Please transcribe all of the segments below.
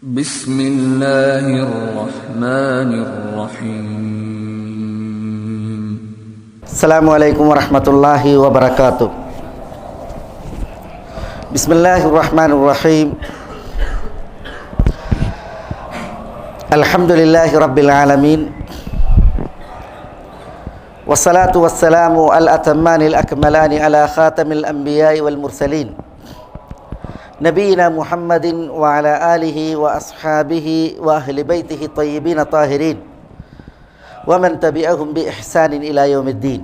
بسم الله الرحمن الرحيم. السلام عليكم ورحمة الله وبركاته. بسم الله الرحمن الرحيم. الحمد لله رب العالمين، والصلاة والسلام الأتمان الأكملان على خاتم الأنبياء والمرسلين نبينا محمد وعلى آله وأصحابه وأهل بيته الطيبين الطاهرين ومن تبعهم بإحسان إلى يوم الدين.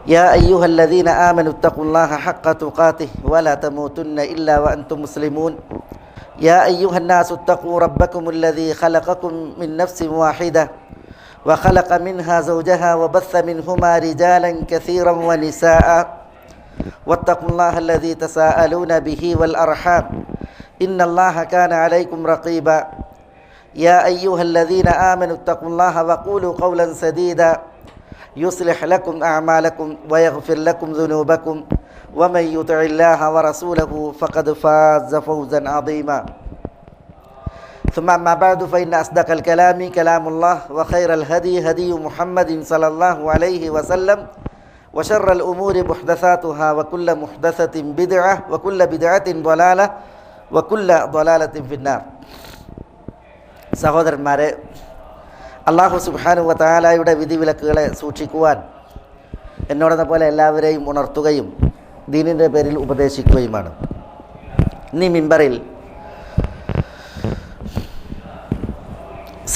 يا أيها الذين آمنوا اتقوا الله حق تقاته ولا تموتن إلا وأنتم مسلمون. يا أيها الناس اتقوا ربكم الذي خلقكم من نفس واحدة وخلق منها زوجها وبث منهما رجالا كثيرا ونساء واتقوا الله الذي تساءلون به والأرحام إن الله كان عليكم رقيبا. يا أيها الذين آمنوا اتقوا الله وقولوا قولا سديدا يصلح لكم أعمالكم ويغفر لكم ذنوبكم ومن يطع الله ورسوله فقد فاز فوزا عظيما. ثم أما بعد، فإن أصدق الكلام كلام الله، وخير الهدي هدي محمد صلى الله عليه وسلم، وشر الأمور محدثاتها وكل محدثة بدعة وكل بدعة ضلالة وكل ضلالة في النار. സഹോദരന്മാരെ, അല്ലാഹു സുബ്ഹാനഹു വ തആലയുടെ വിധിവിലക്കുകളെ സൂക്ഷിക്കുവാൻ എന്നോടെന്ന പോലെ എല്ലാവരെയും ഉണർത്തുകയും ദീനിൻ്റെ പേരിൽ ഉപദേശിക്കുകയുമാണ്. ഇന്നീ മിമ്പറിൽ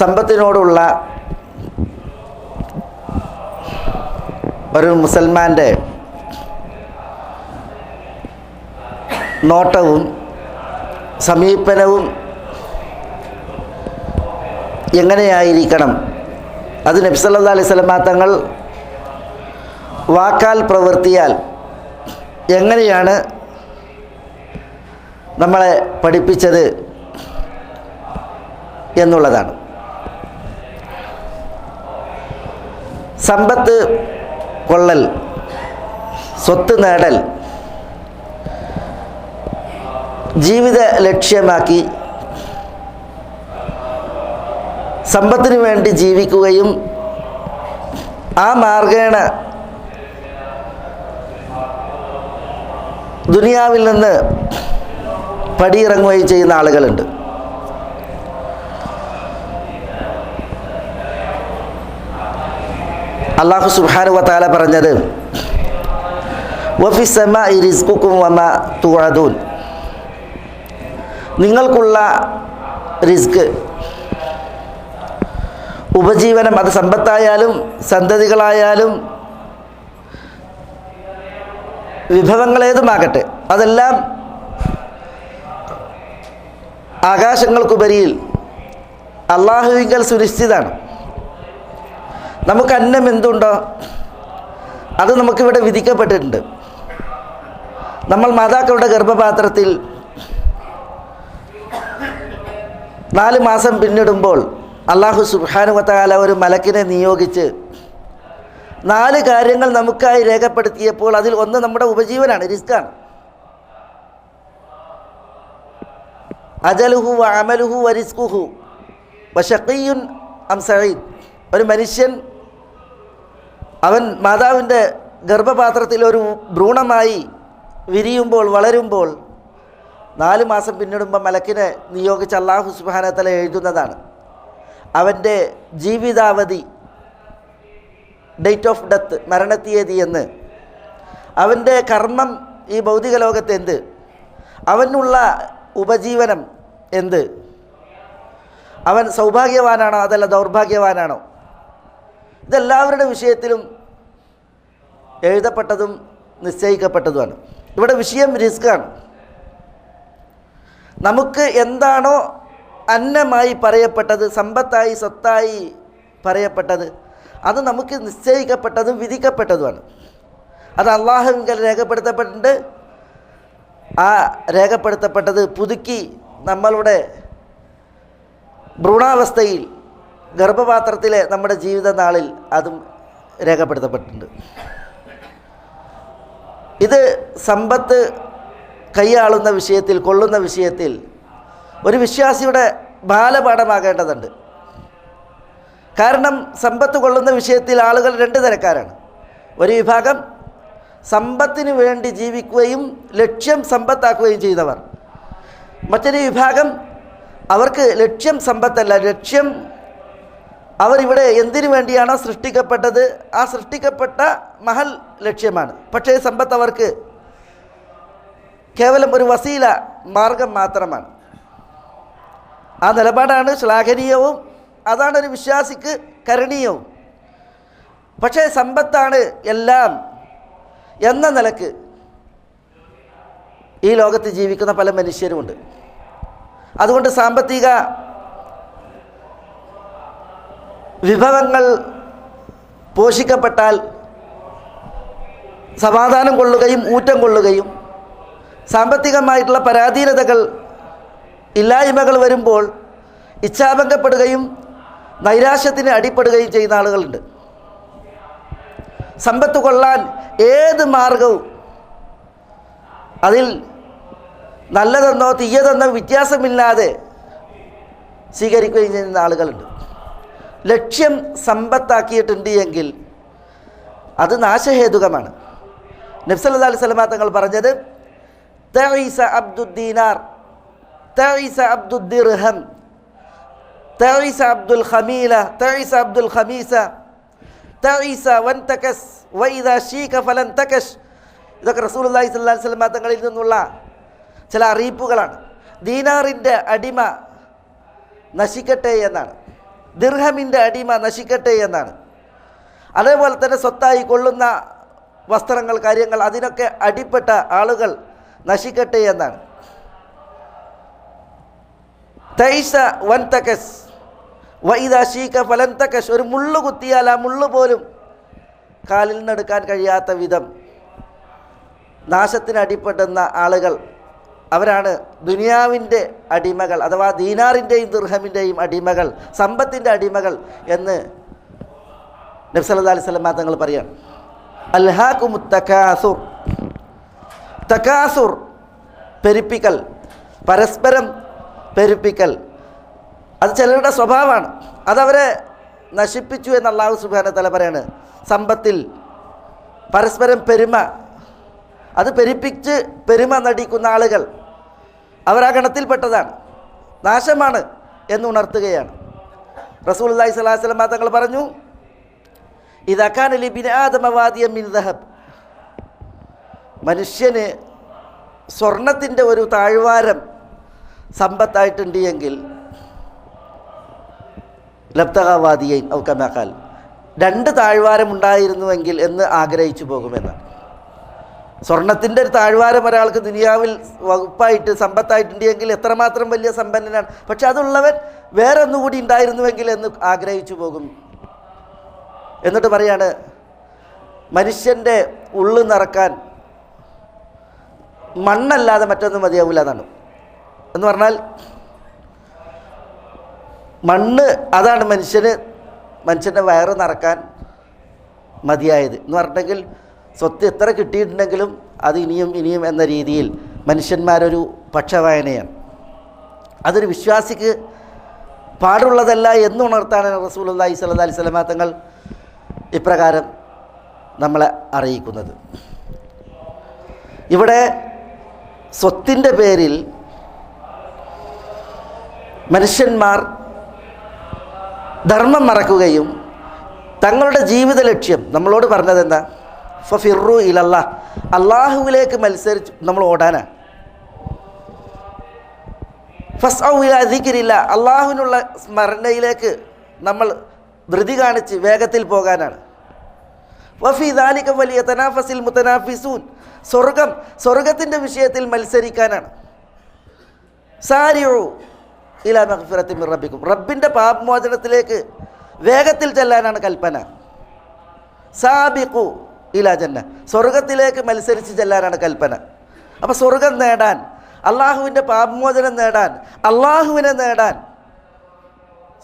സമ്പത്തിനോടുള്ള ഒരു മുസൽമാൻ്റെ നോട്ടവും സമീപനവും എങ്ങനെയായിരിക്കണം, അത് നബി സല്ലല്ലാഹു അലൈഹി വസല്ലം തങ്ങൾ വാക്കാൽ പ്രവൃത്തിയാൽ എങ്ങനെയാണ് നമ്മളെ പഠിപ്പിച്ചത് എന്നുള്ളതാണ്. സമ്പത്ത് കൊള്ളൽ, സ്വത്ത് നേടൽ ജീവിത ലക്ഷ്യമാക്കി സമ്പത്തിനു വേണ്ടി ജീവിക്കുകയും ആ മാർഗേണ ദുനിയാവിൽ നിന്ന് പടിയിറങ്ങുകയും ചെയ്യുന്ന ആളുകളുണ്ട്. അല്ലാഹു സുബ്ഹാനഹു വ തആല പറഞ്ഞത് വഫി സമാഇ റിസ്ഖുകും വമാ തുഅദൂൻ, നിങ്ങൾക്കുള്ള റിസ്ക്, ഉപജീവനം, അത് സമ്പത്തായാലും സന്തതികളായാലും വിഭവങ്ങളേതുമാകട്ടെ, അതെല്ലാം ആകാശങ്ങൾക്കുപരിയിൽ അള്ളാഹുവിങ്കൽ സുനിശ്ചിതമാണ്. നമുക്ക് അന്നം എന്തുണ്ടോ അത് നമുക്കിവിടെ വിധിക്കപ്പെട്ടിട്ടുണ്ട്. നമ്മൾ മാതാക്കളുടെ ഗർഭപാത്രത്തിൽ 4 മാസം പിന്നിടുമ്പോൾ അല്ലാഹു സുബ്ഹാനഹു വ തആല ഒരു മലക്കിനെ നിയോഗിച്ച് 4 കാര്യങ്ങൾ നമുക്കായി രേഖപ്പെടുത്തിയപ്പോൾ അതിൽ ഒന്ന് നമ്മുടെ ഉപജീവനാണ്, റിസ്ക്കാണ്. അജലുഹു വ അമലുഹു വ റിസ്ഖുഹു വ ശഖിയ്യുൻ അം സഈദ്. ഒരു മനുഷ്യൻ അവൻ മാതാവിൻ്റെ ഗർഭപാത്രത്തിൽ ഒരു ഭ്രൂണമായി വിരിയുമ്പോൾ, വളരുമ്പോൾ 4 മാസം പിന്നിടുമ്പോൾ മലക്കിനെ നിയോഗിച്ച് അല്ലാഹു സുബ്ഹാനഹു വ തആല എഴുതുന്നതാണ് അവൻ്റെ ജീവിതാവധി, ഡേറ്റ് ഓഫ് ഡെത്ത്, മരണത്തീയതി എന്ന്, അവൻ്റെ കർമ്മം ഈ ഭൗതിക ലോകത്ത് എന്ത്, അവനുള്ള ഉപജീവനം എന്ത്, അവൻ സൗഭാഗ്യവാനാണോ അതല്ല ദൗർഭാഗ്യവാനാണോ, ഇതെല്ലാവരുടെ വിഷയത്തിലും എഴുതപ്പെട്ടതും നിശ്ചയിക്കപ്പെട്ടതുമാണ്. ഇവിടെ വിഷയം റിസ്ക്കാണ്. നമുക്ക് എന്താണോ അന്നമായി പറയപ്പെട്ടത്, സമ്പത്തായി സ്വത്തായി പറയപ്പെട്ടത്, അത് നമുക്ക് നിശ്ചയിക്കപ്പെട്ടതും വിധിക്കപ്പെട്ടതുമാണ്. അത് അള്ളാഹുവിങ്കൽ രേഖപ്പെടുത്തപ്പെട്ടിട്ടുണ്ട്. ആ രേഖപ്പെടുത്തപ്പെട്ടത് പുതുക്കി നമ്മളുടെ ഭ്രൂണാവസ്ഥയിൽ ഗർഭപാത്രത്തിലെ നമ്മുടെ ജീവിത നാളിൽ അതും രേഖപ്പെടുത്തപ്പെട്ടിട്ടുണ്ട്. ഇത് സമ്പത്ത് കൈയാളുന്ന വിഷയത്തിൽ, കൊള്ളുന്ന വിഷയത്തിൽ ഒരു വിശ്വാസിയുടെ ബാലപാഠമാകേണ്ടതുണ്ട്. കാരണം സമ്പത്ത് കൊള്ളുന്ന വിഷയത്തിൽ ആളുകൾ രണ്ട് തരക്കാരാണ്. ഒരു വിഭാഗം സമ്പത്തിന് വേണ്ടി ജീവിക്കുകയും ലക്ഷ്യം സമ്പത്താക്കുകയും ചെയ്യുന്നവർ. മറ്റൊരു വിഭാഗം അവർക്ക് ലക്ഷ്യം സമ്പത്തല്ല, ലക്ഷ്യം അവരിവിടെ എന്തിനു വേണ്ടിയാണോ സൃഷ്ടിക്കപ്പെട്ടത് ആ സൃഷ്ടിക്കപ്പെട്ട മഹൽ ലക്ഷ്യമാണ്. പക്ഷേ സമ്പത്ത് അവർക്ക് കേവലം ഒരു വസീല, മാർഗം മാത്രമാണ്. ആ നിലപാടാണ് ശ്ലാഘനീയവും അതാണ് ഒരു വിശ്വാസിക്ക് കരണീയവും. പക്ഷേ സമ്പത്താണ് എല്ലാം എന്ന നിലക്ക് ഈ ലോകത്ത് ജീവിക്കുന്ന പല മനുഷ്യരുമുണ്ട്. അതുകൊണ്ട് സാമ്പത്തിക വിഭവങ്ങൾ പോഷിക്കപ്പെട്ടാൽ സമാധാനം കൊള്ളുകയും ഊറ്റം കൊള്ളുകയും സാമ്പത്തികമായിട്ടുള്ള പരാധീനതകൾ ഇല്ലായ്മകൾ വരുമ്പോൾ ഇച്ഛാഭംഗപ്പെടുകയും നൈരാശ്യത്തിന് അടിപ്പെടുകയും ചെയ്യുന്ന ആളുകളുണ്ട്. സമ്പത്ത് കൊള്ളാൻ ഏത് മാർഗവും അതിൽ നല്ലതെന്നോ തീയതെന്നോ വ്യത്യാസമില്ലാതെ സ്വീകരിക്കുകയും ചെയ്യുന്ന ആളുകളുണ്ട്. ലക്ഷ്യം സമ്പത്താക്കിയിട്ടുണ്ട് എങ്കിൽ അത് നാശഹേതുകമാണ്. നബി സല്ലല്ലാഹു അലൈഹി വസല്ലം തങ്ങൾ പറഞ്ഞത് തഈസ അബ്ദുദ്ദീനാർ, തഈസ അബ്ദുദ്ദിർഹം, തഈസ അബ്ദുൽ ഖമീല, തഈസ അബ്ദുൽ ഖമീസ, തഈസ വൻതകസ് വഇദാ ശീക ഫലൻ തകശ്. ഇതൊക്കെ റസൂലുള്ളാഹി സ്വല്ലല്ലാഹു അലൈഹി വസല്ലം തങ്ങളിൽ നിന്നുള്ള ചില അറിയിപ്പുകളാണ്. ദീനാറിൻ്റെ അടിമ നശിക്കട്ടെ എന്നാണ്, ദിർഹമിൻ്റെ അടിമ നശിക്കട്ടെ എന്നാണ്. അതേപോലെ തന്നെ സ്വത്തായി കൊള്ളുന്ന വസ്ത്രങ്ങൾ, കാര്യങ്ങൾ, അതിനൊക്കെ അടിപ്പെട്ട ആളുകൾ നശിക്കട്ടെ എന്നാണ്. തൈസ വൻ തകസ് വഇദാ ശീക ഫലൻ തകശ്. ഒരു മുള്ളു കുത്തിയാൽ ആ മുള്ളു പോലും കാലിൽ നിന്നെടുക്കാൻ കഴിയാത്ത വിധം നാശത്തിന് അടിപ്പെടുന്ന ആളുകൾ അവരാണ് ദുനിയാവിൻ്റെ അടിമകൾ, അഥവാ ദീനാറിൻ്റെയും ദിർഹമിൻ്റെയും അടിമകൾ, സമ്പത്തിൻ്റെ അടിമകൾ എന്ന് നബി സല്ലല്ലാഹു അലൈഹി വസല്ലം തങ്ങൾ പറയാണ്. അൽഹാകുമുത് തകാസുർ, തകാസുർ പെരുപ്പിക്കൽ, പരസ്പരം പെരുപ്പിക്കൽ, അത് ചിലരുടെ സ്വഭാവമാണ്. അതവരെ നശിപ്പിച്ചു എന്ന് അല്ലാഹു സുബ്ഹാനഹു വ തആല പറയാണ്. സമ്പത്തിൽ പരസ്പരം പെരുമ, അത് പെരുപ്പിച്ച് പെരുമ നടിക്കുന്ന ആളുകൾ അവരാ ഗണത്തിൽപ്പെട്ടതാണ്, നാശമാണ് എന്ന് ഉണർത്തുകയാണ്. റസൂലുള്ളാഹി സ്വല്ലല്ലാഹു അലൈഹി വസല്ലം തങ്ങൾ പറഞ്ഞു, ഇദാ കാന ലിബ്നി ആദമ വാദിയൻ മിൻ ദഹബ്, മനുഷ്യന് സ്വർണത്തിൻ്റെ ഒരു താഴ്വാരം സമ്പത്തായിട്ടുണ്ട് എങ്കിൽ ലബ്തഗാ വാദിയൈൻ ഔ കമാ ഖാൽ, രണ്ട് താഴ്വാരം ഉണ്ടായിരുന്നുവെങ്കിൽ എന്ന് ആഗ്രഹിച്ചു പോകുമെന്നാണ്. സ്വർണത്തിൻ്റെ ഒരു താഴ്വാരം ഒരാൾക്ക് ദുനിയാവിൽ വകുപ്പായിട്ട് സമ്പത്തായിട്ടുണ്ട് എങ്കിൽ എത്രമാത്രം വലിയ സമ്പന്നനാണ്. പക്ഷെ അതുള്ളവൻ വേറെ ഒന്നുകൂടി ഉണ്ടായിരുന്നുവെങ്കിൽ എന്ന് ആഗ്രഹിച്ചു പോകും. എന്നിട്ട് പറയാണ്, മനുഷ്യൻ്റെ ഉള്ളു നിറക്കാൻ മണ്ണല്ലാതെ മറ്റൊന്നും മതിയാവില്ല എന്നാണ്. എന്ന് പറഞ്ഞാൽ മണ്ണ് അതാണ് മനുഷ്യൻ്റെ വയറ് നിറക്കാൻ മതിയായത് എന്ന് പറഞ്ഞിട്ടെങ്കിൽ സ്വത്ത് എത്ര കിട്ടിയിട്ടുണ്ടെങ്കിലും അത് ഇനിയും എന്ന രീതിയിൽ മനുഷ്യന്മാരൊരു പക്ഷവായനയാണ്. അതൊരു വിശ്വാസിക്ക് പാടുള്ളതല്ല എന്നുണർത്താണ് റസൂലുള്ളാഹി സ്വല്ലല്ലാഹു അലൈഹി വസല്ലം തങ്ങൾ ഇപ്രകാരം നമ്മളെ അറിയിക്കുന്നത്. ഇവിടെ സ്വത്തിൻ്റെ പേരിൽ മനുഷ്യന്മാർ ധർമ്മം മറക്കുകയും തങ്ങളുടെ ജീവിത ലക്ഷ്യം നമ്മളോട് പറഞ്ഞത് എന്താ? ഫിറു ഇലല്ലാഹ്, അള്ളാഹുവിലേക്ക് മത്സരിച്ച് നമ്മൾ ഓടാനാണ്. ഫസ്ഔ ഇലാ ദിക്രില്ല, അള്ളാഹുവിനുള്ള സ്മരണയിലേക്ക് നമ്മൾ ധൃതി കാണിച്ച് വേഗത്തിൽ പോകാനാണ്. വഫി ദാലിക വലിയതനാഫസിൽ മുതനാഫിസൂൻ, സ്വർഗത്തിൻ്റെ വിഷയത്തിൽ മത്സരിക്കാനാണ്. സാരിഉ ഇലാ മഗ്ഫിറത്തി മിർ റബ്ബിക്കും, റബ്ബിൻ്റെ പാപമോചനത്തിലേക്ക് വേഗത്തിൽ ചെല്ലാനാണ് കൽപ്പന. സാബിഖു ഇലാ ജന്ന, സ്വർഗത്തിലേക്ക് മത്സരിച്ച് ചെല്ലാനാണ് കൽപ്പന. അപ്പോൾ സ്വർഗം നേടാൻ, അള്ളാഹുവിൻ്റെ പാപമോചനം നേടാൻ, അള്ളാഹുവിനെ നേടാൻ,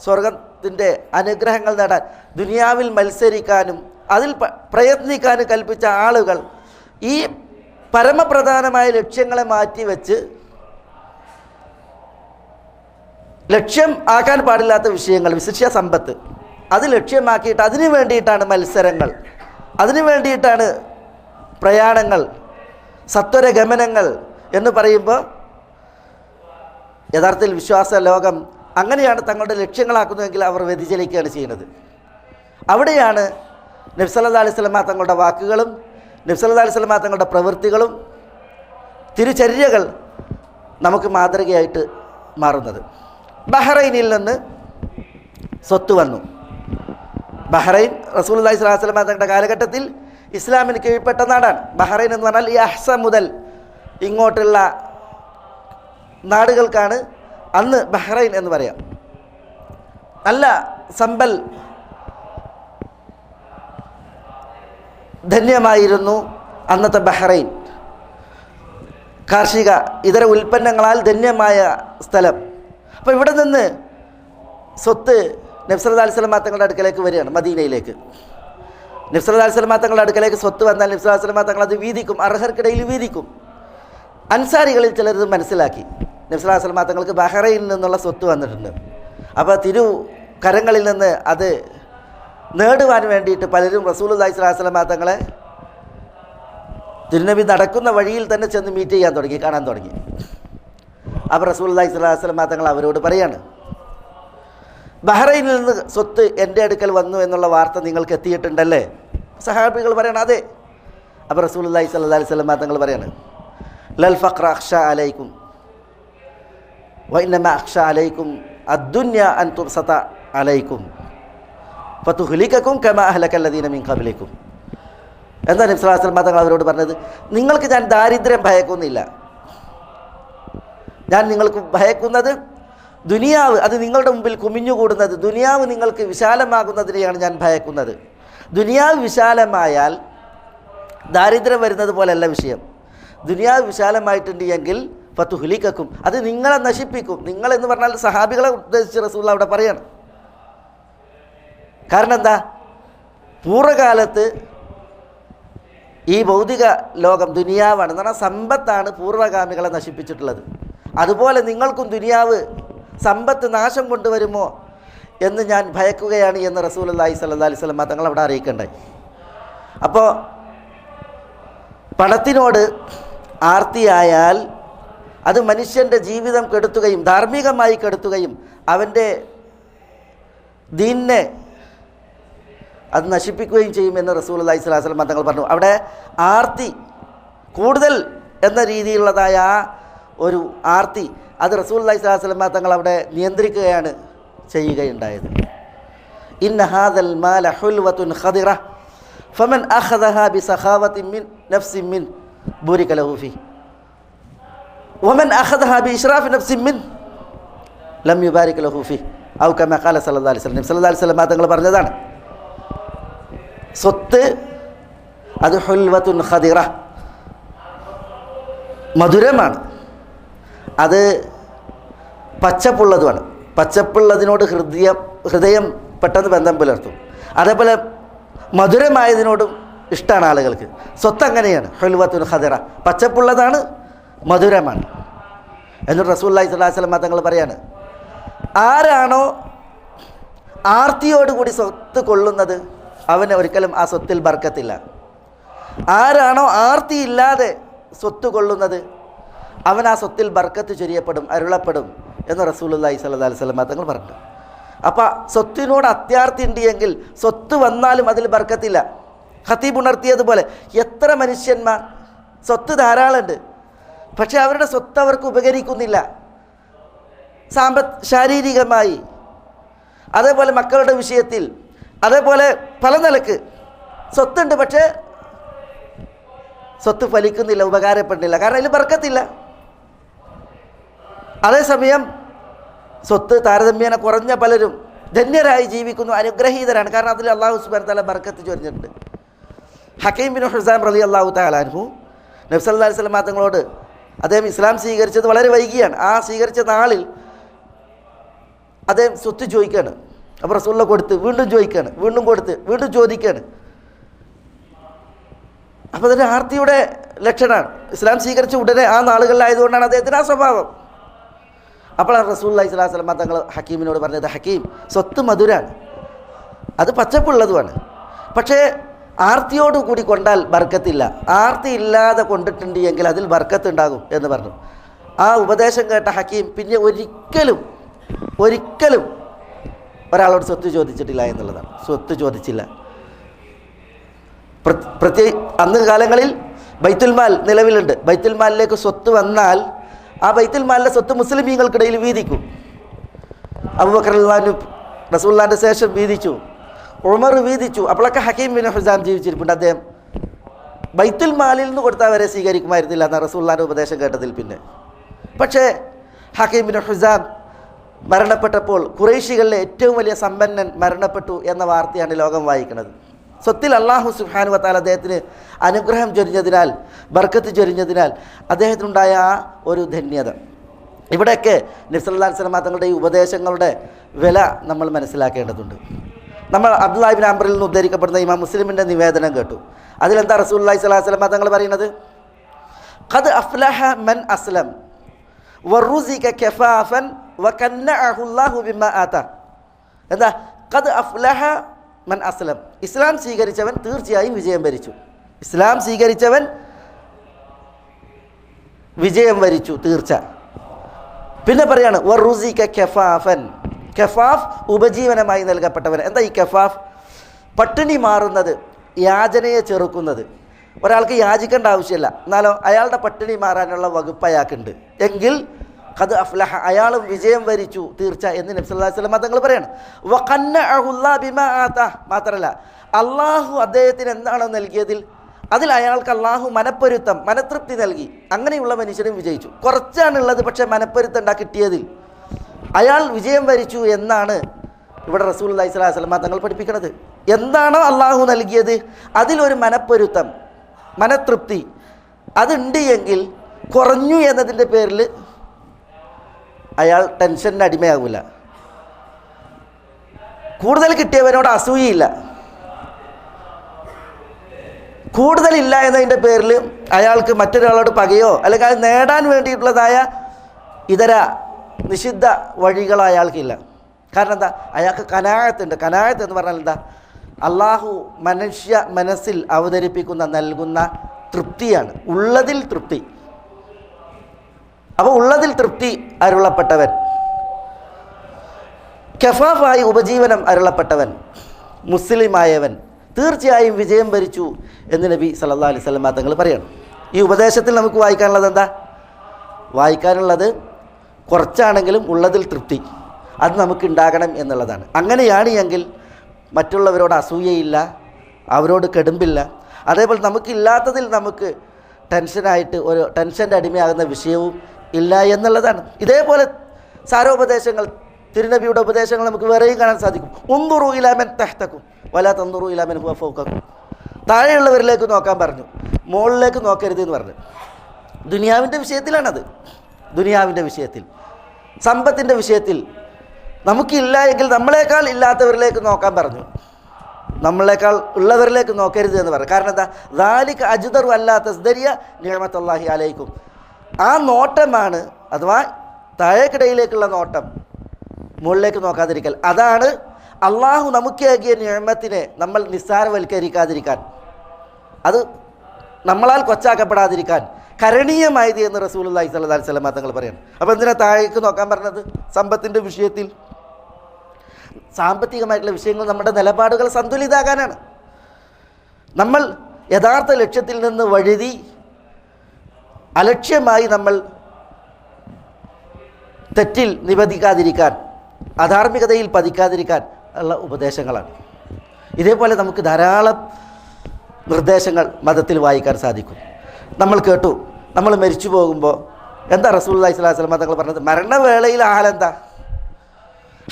സ്വർഗത്തിൻ്റെ അനുഗ്രഹങ്ങൾ നേടാൻ ദുനിയാവിൽ മത്സരിക്കാനും അതിൽ പ്രയത്നിക്കാനും കൽപ്പിച്ച ആളുകൾ ഈ പരമപ്രധാനമായ ലക്ഷ്യങ്ങളെ മാറ്റിവെച്ച് ലക്ഷ്യം ആക്കാൻ പാടില്ലാത്ത വിഷയങ്ങൾ, വിശിഷ്യ സമ്പത്ത്, അത് ലക്ഷ്യമാക്കിയിട്ട് അതിനു വേണ്ടിയിട്ടാണ് മത്സരങ്ങൾ, അതിനു വേണ്ടിയിട്ടാണ് പ്രയാണങ്ങൾ, സത്വര ഗമനങ്ങൾ എന്ന് പറയുമ്പോൾ യഥാർത്ഥത്തിൽ വിശ്വാസ ലോകം അങ്ങനെയാണ് തങ്ങളുടെ ലക്ഷ്യങ്ങളാക്കുന്നതെങ്കിൽ അവർ വ്യതിചലിക്കുകയാണ് ചെയ്യുന്നത്. അവിടെയാണ് നബി സല്ലല്ലാഹു അലൈഹി വസല്ലമ തങ്ങളുടെ വാക്കുകളും നബി സല്ലല്ലാഹു അലൈഹി വസല്ലമ തങ്ങളുടെ പ്രവൃത്തികളും തിരുചര്യകൾ നമുക്ക് മാതൃകയായിട്ട് മാറുന്നത്. ബഹ്റൈനിൽ നിന്ന് സ്വത്ത് വന്നു. ബഹ്റൈൻ റസൂലുള്ളാഹി സ്വല്ലല്ലാഹു അലൈഹി വസല്ലമ തങ്ങളുടെ കാലഘട്ടത്തിൽ ഇസ്ലാമിന് കീഴ്പ്പെട്ട നാടാണ്. ബഹ്റൈൻ എന്ന് പറഞ്ഞാൽ ഈ അഹ്സ മുതൽ ഇങ്ങോട്ടുള്ള നാടുകൾക്കാണ് അന്ന് ബഹ്റൈൻ എന്ന് പറയാം. നല്ല സമ്പൽ ധന്യമായിരുന്നു അന്നത്തെ ബഹ്റൈൻ. കാർഷിക ഇതര ഉൽപ്പന്നങ്ങളാൽ ധന്യമായ സ്ഥലം. അപ്പോൾ ഇവിടെ നിന്ന് സ്വത്ത് നബി സല്ലല്ലാഹു അലൈഹി വസല്ലമ തങ്ങളുടെ അടുക്കലേക്ക് വരികയാണ്, മദീനയിലേക്ക്. നബി സല്ലല്ലാഹു അലൈഹി വസല്ലമ തങ്ങളുടെ അടുക്കലേക്ക് സ്വത്ത് വന്നാൽ നബി സല്ലല്ലാഹു അലൈഹി വസല്ലമ തങ്ങൾ അത് വീതിക്കും, അർഹർക്കിടയിൽ വീതിക്കും. അൻസാരികളിൽ ചിലരത് മനസ്സിലാക്കി. നബി സല്ലല്ലാഹു അലൈഹി വസല്ലമ തങ്ങൾക്ക് ബഹ്റൈനിൽ നിന്നുള്ള സ്വത്ത് വന്നിട്ടുണ്ട്. അപ്പോൾ കരങ്ങളിൽ നിന്ന് അത് നേടുവാൻ വേണ്ടിയിട്ട് പലരും റസൂലുള്ളാഹി സ്വല്ലല്ലാഹു അലൈഹി വസല്ലമ തങ്ങളെ തിരുനബി നടക്കുന്ന വഴിയിൽ തന്നെ ചെന്ന് മീറ്റ് ചെയ്യാൻ തുടങ്ങി, കാണാൻ തുടങ്ങി. അപ്പോൾ റസൂലുള്ളാഹി സ്വല്ലല്ലാഹു അലൈഹി വസല്ലമ തങ്ങൾ അവരോട് പറയാണ്, ബഹ്റൈനിൽ നിന്ന് സ്വത്ത് എൻ്റെ അടുക്കൽ വന്നു എന്നുള്ള വാർത്ത നിങ്ങൾക്ക് എത്തിയിട്ടുണ്ടല്ലേ? സഹാബികൾ പറയണം അതെ. അപ്പോൾ റസൂലുള്ളാഹി സ്വല്ലല്ലാഹു അലൈഹി വസല്ലമ തങ്ങൾ പറയാണ്, ലൽ ഫഖ്റ അഖ്ഷ അലൈക്കും വഇന്നമാ അഖ്ഷ അലൈക്കും അദ്ദുന്യ അൻ തുബ്സത അലൈക്കും ഫതുഹ്ലികകും കമാ അഹ്ലകല്ലദീന മിൻ ഖബ്ലിക്കും. എന്താ നബി സല്ലല്ലാഹു അലൈഹി വസല്ലം തങ്ങൾ അവരോട് പറഞ്ഞത്? നിങ്ങൾക്ക് ഞാൻ ദാരിദ്ര്യം ഭയക്കുന്നില്ല. ഞാൻ നിങ്ങൾക്ക് ഭയക്കുന്നത് ദുനിയാവ്, അത് നിങ്ങളുടെ മുമ്പിൽ കുമിഞ്ഞുകൂടുന്നത്, ദുനിയാവ് നിങ്ങൾക്ക് വിശാലമാകുന്നതിനെയാണ് ഞാൻ ഭയക്കുന്നത്. ദുനിയാവ് വിശാലമായാൽ ദാരിദ്ര്യം വരുന്നത് പോലെയല്ല വിഷയം. ദുനിയാവ് വിശാലമായിട്ടുണ്ട് എങ്കിൽ ഫതുഹ്ലികകും, അത് നിങ്ങളെ നശിപ്പിക്കും. നിങ്ങളെന്ന് പറഞ്ഞാൽ സഹാബികളെ ഉദ്ദേശിച്ച് റസൂൽ അവിടെ പറയണം. കാരണം എന്താ? പൂർവ്വകാലത്ത് ഈ ഭൗതിക ലോകം ദുനിയാവാണ് എന്ന് പറഞ്ഞാൽ സമ്പത്താണ് പൂർവ്വഗാമികളെ നശിപ്പിച്ചിട്ടുള്ളത്. അതുപോലെ നിങ്ങൾക്കും ദുനിയാവ് സമ്പത്ത് നാശം കൊണ്ടുവരുമോ എന്ന് ഞാൻ ഭയക്കുകയാണ് എന്ന് റസൂലുള്ളാഹി സ്വല്ലല്ലാഹു അലൈഹി വസല്ലം തങ്ങൾ അവിടെ അറിയിക്കണ്ടായി. അപ്പോൾ പണത്തിനോട് ആർത്തിയായാൽ അത് മനുഷ്യൻ്റെ ജീവിതം കെടുത്തുകയും ധാർമ്മികമായി കെടുത്തുകയും അവൻ്റെ ദീനിനെ അത് നശിപ്പിക്കുകയും ചെയ്യുമെന്ന് റസൂലുള്ളാഹി സ്വല്ലല്ലാഹു അലൈഹി വസല്ലം തങ്ങൾ പറഞ്ഞു. അവിടെ ആർത്തി കൂടുതൽ എന്ന രീതിയിലുള്ളതായ ആ ഒരു ആർത്തി അത് റസൂലുള്ളാഹി സ്വല്ലല്ലാഹു അലൈഹി വസല്ലം തങ്ങൾ അവിടെ നിയന്ത്രിക്കുകയാണ് ചെയ്യുകയുണ്ടായത്. ഇന്ന ഹാദൽ മാല ഹുൽവത്തുൻ ഖദിറ ഫമൻ അഖദഹാ ബിസഖാവത്തിൻ മിൻ നഫ്സിൻ മിൻ ബുരിക ലഹു ഫീ വമൻ അഖദഹാ ബിഇശ്റാഫി നഫ്സിൻ മിൻ ലം യുബാരിക ലഹു ഫീ ഔ കമാ ഖാല സല്ലല്ലാഹു അലൈഹി വസല്ലം. സല്ലല്ലാഹു അലൈഹി വസല്ലം തങ്ങൾ പറഞ്ഞതാണ്, സ്വത്ത് അത് ഹുൽവത്തുൻ ഖദിറ, മധുരമാണ്, അത് പച്ചപ്പുള്ളതുമാണ്. പച്ചപ്പുള്ളതിനോട് ഹൃദയം പെട്ടെന്ന് ബന്ധം പുലർത്തും. അതേപോലെ മധുരമായതിനോടും ഇഷ്ടമാണ് ആളുകൾക്ക്. സ്വത്ത് അങ്ങനെയാണ്, ഹുൽവത്തുൻ ഖദിറ, പച്ചപ്പുള്ളതാണ്, മധുരമാണ്. എന്നിട്ട് റസൂലുള്ളാഹി സ്വല്ലല്ലാഹു അലൈഹി വസല്ലം തങ്ങൾ പറയാണ്, ആരാണോ ആർത്തിയോടുകൂടി സ്വത്ത് കൊള്ളുന്നത് അവന് ഒരിക്കലും ആ സ്വത്തിൽ ബർക്കത്തില്ല. ആരാണോ ആർത്തിയില്ലാതെ സ്വത്ത് കൊള്ളുന്നത് അവൻ ആ സ്വത്തിൽ ബർക്കത്ത് ചൊരിയപ്പെടും, അരുളപ്പെടും എന്ന് റസൂലുള്ളാഹി സ്വല്ലല്ലാഹു അലൈഹി വസല്ലം തങ്ങൾ പറഞ്ഞു. അപ്പോൾ സ്വത്തിനോട് അത്യാർത്തി ഉണ്ട് എങ്കിൽ സ്വത്ത് വന്നാലും അതിൽ ബർക്കത്തില്ല. ഖതീബ് ഉണർത്തിയതുപോലെ എത്ര മനുഷ്യന്മാർ സ്വത്ത് ധാരാളമുണ്ട്, പക്ഷേ അവരുടെ സ്വത്ത് അവർക്ക് ഉപകരിക്കുന്നില്ല. ശാരീരികമായി, അതേപോലെ മക്കളുടെ വിഷയത്തിൽ, അതേപോലെ പല നിലക്ക് സ്വത്തുണ്ട്, പക്ഷേ സ്വത്ത് ഫലിക്കുന്നില്ല, ഉപകാരപ്പെടുന്നില്ല. കാരണം അതിൽ ബർക്കത്തില്ല. അതേസമയം സ്വത്ത് താരതമ്യേന കുറഞ്ഞ പലരും ധന്യരായി ജീവിക്കുന്നു, അനുഗ്രഹീതരാണ്. കാരണം അതിൽ അല്ലാഹു സുബ്ഹാനഹു വ തആല ബർക്കത്ത് ചൊരിഞ്ഞിട്ടുണ്ട്. ഹക്കീം ബിൻ ഹിസാം റളിയല്ലാഹു തആല അൻഹു നബി സല്ലല്ലാഹു അലൈഹി വസല്ലം തങ്ങളോട്, അദ്ദേഹം ഇസ്ലാം സ്വീകരിച്ചത് വളരെ വൈകിയാണ്. ആ സ്വീകരിച്ച നാളിൽ അദ്ദേഹം സ്വത്ത് ചോദിക്കുകയാണ്. അപ്പോൾ റസൂലുള്ള കൊടുത്ത്, വീണ്ടും ചോദിക്കുകയാണ്, വീണ്ടും കൊടുത്ത്, വീണ്ടും ചോദിക്കുകയാണ്. അപ്പോൾ അതൊരു ആർത്തിയുടെ ലക്ഷണമാണ്. ഇസ്ലാം സ്വീകരിച്ച ഉടനെ ആ നാളുകളിലായതുകൊണ്ടാണ് അദ്ദേഹത്തിന് ആ സ്വഭാവം. അപ്പോഴാണ് റസൂലുള്ളാഹി സ്വല്ലല്ലാഹു അലൈഹി വസല്ലം തങ്ങൾ ഹക്കീമിനോട് പറഞ്ഞത്, ഹക്കീം, സ്വത്ത് മധുരാണ്, അത് പച്ചപ്പുള്ളതുമാണ്, പക്ഷേ ആർത്തിയോട് കൂടി കൊണ്ടാൽ ബർക്കത്തില്ല, ആർത്തി ഇല്ലാതെ കൊണ്ടിട്ടുണ്ട് എങ്കിൽ അതിൽ ബർക്കത്ത് ഉണ്ടാകും എന്ന് പറഞ്ഞു. ആ ഉപദേശം കേട്ട ഹക്കീം പിന്നെ ഒരിക്കലും ഒരാളോട് സ്വത്ത് ചോദിച്ചിട്ടില്ല എന്നുള്ളതാണ്. സ്വത്ത് ചോദിച്ചില്ല. അന്ന് കാലങ്ങളിൽ ബൈത്തുൽമാൽ നിലവിലുണ്ട്. ബൈത്തുൽമാലിലേക്ക് സ്വത്ത് വന്നാൽ ആ ബൈത്തുൽമാലിലെ സ്വത്ത് മുസ്ലിമീങ്ങൾക്കിടയിൽ വീതിക്കും. അബൂബക്കർ റളിയല്ലാഹു റസൂലുള്ളാഹിന്റെ ശേഷം വീതിച്ചു, ഉമർ വീതിച്ചു. അപ്പോഴൊക്കെ ഹക്കീം ബിൻ ഹിസാം ജീവിച്ചിരിപ്പുണ്ട്. അദ്ദേഹം ബൈത്തുൽമാലിൽ നിന്ന് കൊടുത്താൽ വരെ സ്വീകരിക്കുമായിരുന്നില്ല എന്ന റസൂലുള്ളാഹിന്റെ ഉപദേശം കേട്ടതിൽ പിന്നെ. പക്ഷേ ഹക്കീം ബിൻ ഹിസാം മരണപ്പെട്ടപ്പോൾ ഖുറൈശികളിലെ ഏറ്റവും വലിയ സമ്പന്നൻ മരണപ്പെട്ടു എന്ന വാർത്തയാണ് ലോകം വായിക്കുന്നത്. സ്വത്തിൽ അല്ലാഹു സുബ്ഹാനഹു വ തആല അദ്ദേഹത്തിന് അനുഗ്രഹം ചൊരിഞ്ഞതിനാൽ, ബർക്കത്ത് ചൊരിഞ്ഞതിനാൽ അദ്ദേഹത്തിനുണ്ടായ ആ ഒരു ധന്യത. ഇവിടെയൊക്കെ നബി സല്ലല്ലാഹു അലൈഹി വസല്ലം തങ്ങളുടെ ഈ ഉപദേശങ്ങളുടെ വില നമ്മൾ മനസ്സിലാക്കേണ്ടതുണ്ട്. നമ്മൾ അബ്ദുല്ലാഹി ഇബ്നു അംറിൽ നിന്ന് ഉദ്ധരിക്കപ്പെടുന്ന ഇമാം മുസ്ലിമിൻ്റെ നിവേദനം കേട്ടു. അതിലെന്താ റസൂലുള്ളാഹി സ്വല്ലല്ലാഹു അലൈഹി വസല്ലം തങ്ങൾ പറയുന്നത്? ഖദ് അഫ്ലഹ മൻ അസ്ലം വറുസിക കഫാഫൻ വകന്നഅഹു അല്ലാഹു ബിമാ ആത. എന്താ? ഖദ് അഫ്ലഹ മൻ അസ്ലം, ഇസ്ലാം സ്വീകരിച്ചവൻ തീർച്ചയായും വിജയം വരിച്ചു. ഇസ്ലാം സ്വീകരിച്ചവൻ വിജയം വരിച്ചു, തീർച്ച. പിന്നെ പറയാണ് വറുസിക കഫാഫൻ, കഫാഫ് ഉപജീവനമായി നൽകപ്പെട്ടവൻ. എന്താ ഈ കഫാഫ്? പട്ടിണി മാറുന്നത്, യാചനയെ ചെറുക്കുന്നത്. ഒരാൾക്ക് യാചിക്കേണ്ട ആവശ്യമില്ല, എന്നാലോ അയാളുടെ പട്ടിണി മാറാനുള്ള വകുപ്പ് അയാൾക്കുണ്ട് എങ്കിൽ ഖദ് അഫ്ലഹ, അയാളും വിജയം വരിച്ചു തീർച്ച എന്ന് നബി സല്ലല്ലാഹു അലൈഹി വസല്ലം തങ്ങൾ പറയാണ്. വഖന്നഅഹു അല്ലാഹു ബിമാ ആത, മാത്രമല്ല അള്ളാഹു അദ്ദേഹത്തിന് എന്താണോ നൽകിയതിൽ അതിൽ അയാൾക്ക് അള്ളാഹു മനപ്പൊരുത്തം, മനതൃപ്തി നൽകി. അങ്ങനെയുള്ള മനുഷ്യനും വിജയിച്ചു. കുറച്ചാണുള്ളത്, പക്ഷേ മനപ്പൊരുത്തം കിട്ടിയതിൽ അയാൾ വിജയം വരിച്ചു എന്നാണ് ഇവിടെ റസൂലുള്ളാഹി സ്വല്ലല്ലാഹു അലൈഹി വസല്ലം തങ്ങൾ പഠിപ്പിക്കുന്നത്. എന്താണോ അള്ളാഹു നൽകിയത് അതിലൊരു മനപ്പൊരുത്തം, മനതൃപ്തി അതുണ്ട് എങ്കിൽ കുറഞ്ഞു എന്നതിൻ്റെ പേരിൽ അയാൾ ടെൻഷൻ്റെ അടിമയാകില്ല. കൂടുതൽ കിട്ടിയവനോട് അസൂയയില്ല. കൂടുതലില്ല എന്നതിൻ്റെ പേരിൽ അയാൾക്ക് മറ്റൊരാളോട് പകയോ അല്ലെങ്കിൽ അത് നേടാൻ വേണ്ടിയിട്ടുള്ളതായ ഇതര നിഷിദ്ധ വഴികളോ അയാൾക്കില്ല. കാരണം എന്താ? അയാൾക്ക് കനാഅത്തുണ്ട്. കനാഅത്ത് എന്ന് പറഞ്ഞാൽ എന്താ? അള്ളാഹു മനുഷ്യ മനസ്സിൽ അവതരിപ്പിക്കുന്ന, നൽകുന്ന തൃപ്തിയാണ്. ഉള്ളതിൽ തൃപ്തി. അപ്പോൾ ഉള്ളതിൽ തൃപ്തി അരുളപ്പെട്ടവൻ, കഫാഫായി ഉപജീവനം അരുളപ്പെട്ടവൻ, മുസ്ലിമായവൻ തീർച്ചയായും വിജയം വരിച്ചു എന്ന് നബി സല്ലല്ലാഹു അലൈഹി വസല്ലം തങ്ങൾ പറയണം. ഈ ഉപദേശത്തിൽ നമുക്ക് വായിക്കാനുള്ളത് എന്താ? വായിക്കാനുള്ളത് കുറച്ചാണെങ്കിലും ഉള്ളതിൽ തൃപ്തി, അത് നമുക്കുണ്ടാകണം എന്നുള്ളതാണ്. അങ്ങനെയാണ് എങ്കിൽ മറ്റുള്ളവരോട് അസൂയയില്ല, അവരോട് കെടുമ്പില്ല. അതേപോലെ നമുക്കില്ലാത്തതിൽ നമുക്ക് ടെൻഷനായിട്ട് ഒരു ടെൻഷൻ്റെ അടിമയാകുന്ന വിഷയവും ഇല്ല എന്നുള്ളതാണ്. ഇതേപോലെ സാരോപദേശങ്ങൾ, തിരുനബിയുടെ ഉപദേശങ്ങൾ നമുക്ക് വേറെയും കാണാൻ സാധിക്കും. ഉൻദുറു ഇലാ മൻ തഹ്തക്കും വലാ തൻദുറു ഇലാ മൻ ഹുവ ഫൗകക്കും. താഴെയുള്ളവരിലേക്ക് നോക്കാൻ പറഞ്ഞു, മുകളിലേക്ക് നോക്കരുത് എന്ന് പറഞ്ഞു. ദുനിയാവിൻ്റെ വിഷയത്തിലാണത്. ദുനിയാവിൻ്റെ വിഷയത്തിൽ, സമ്പത്തിൻ്റെ വിഷയത്തിൽ നമുക്കില്ല എങ്കിൽ നമ്മളെക്കാൾ ഇല്ലാത്തവരിലേക്ക് നോക്കാൻ പറഞ്ഞു. നമ്മളെക്കാൾ ഉള്ളവരിലേക്ക് നോക്കരുത് എന്ന് പറഞ്ഞു. കാരണം എന്താ? ദാലിക അജ്ദറു അല്ലാ തസ്ദരിയ നിഅമത്തുല്ലാഹി അലൈക്കും. ആ നോട്ടമാണ്, അഥവാ താഴേക്കിടയിലേക്കുള്ള നോട്ടം, മുകളിലേക്ക് നോക്കാതിരിക്കൽ. അതാണ് അള്ളാഹു നമുക്കേകിയ നിഅമത്തിനെ നമ്മൾ നിസ്സാരവൽക്കരിക്കാതിരിക്കാൻ, അത് നമ്മളാൽ കൊച്ചാക്കപ്പെടാതിരിക്കാൻ കരണീയമായത് എന്ന് റസൂലുള്ളാഹി സ്വല്ലല്ലാഹു അലൈഹി വസല്ലം തങ്ങൾ പറയാണ്. അപ്പോൾ എന്തിനാ താഴേക്ക് നോക്കാൻ പറഞ്ഞത്? സമ്പത്തിൻ്റെ വിഷയത്തിൽ, സാമ്പത്തികമായിട്ടുള്ള വിഷയങ്ങൾ നമ്മുടെ നിലപാടുകൾ സന്തുലിതാകാനാണ്. നമ്മൾ യഥാർത്ഥ ലക്ഷ്യത്തിൽ നിന്ന് വഴുതി അലക്ഷ്യമായി നമ്മൾ തെറ്റിൽ നിബന്ധിക്കാതിരിക്കാൻ, അധാർമികതയിൽ പതിക്കാതിരിക്കാൻ ഉള്ള ഉപദേശങ്ങളാണ്. ഇതേപോലെ നമുക്ക് ധാരാളം നിർദ്ദേശങ്ങൾ മതത്തിൽ വായിക്കാൻ സാധിക്കും. നമ്മൾ കേട്ടു, നമ്മൾ മരിച്ചു പോകുമ്പോൾ എന്താ റസൂലുള്ളാഹി സ്വല്ലല്ലാഹു അലൈഹി വസല്ലം തങ്ങൾ പറഞ്ഞത്? മരണവേളയിൽ ആളെന്താ?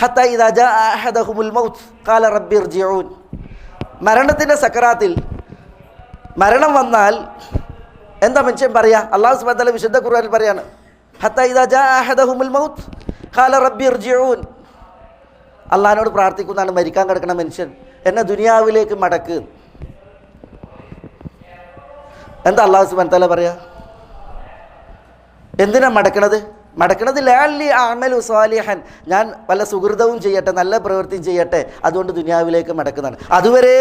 ഹത്താ ഇദാ ജാഅ അഹദഹുമുൽ മൗത്ത് ഖാല റബ്ബി ഇർജിഊൻ. മരണത്തിൻ്റെ സക്കറാത്തിൽ മരണം വന്നാൽ എന്താ മനുഷ്യൻ പറയാ? അല്ലാഹു സുബ്ഹാനഹു വ തആല വിശുദ്ധ ഖുർആനിൽ പറയാണ്, ഹത്താ ഇദാ ജാഅ അഹദഹുമുൽ മൗത്ത് ഖാല റബ്ബി ഇർജിഊൻ. അള്ളാഹിനോട് പ്രാർത്ഥിക്കുന്നതാണ് മരിക്കാൻ കിടക്കുന്ന മനുഷ്യൻ, എന്നെ ദുനിയാവിലേക്ക് മടക്ക്. എന്താ അല്ലാഹു സുബ്ഹാനഹു വ തആല പറയാ? എന്തിനാ മടക്കണത്? മടക്കണത് ലഅല്ലി അഅമലു സ്വാലിഹൻ, ഞാൻ വല്ല സുഹൃതവും ചെയ്യട്ടെ, നല്ല പ്രവൃത്തിയും ചെയ്യട്ടെ, അതുകൊണ്ട് ദുനിയാവിലേക്ക് മടക്കുന്നതാണ്. അതുവരെ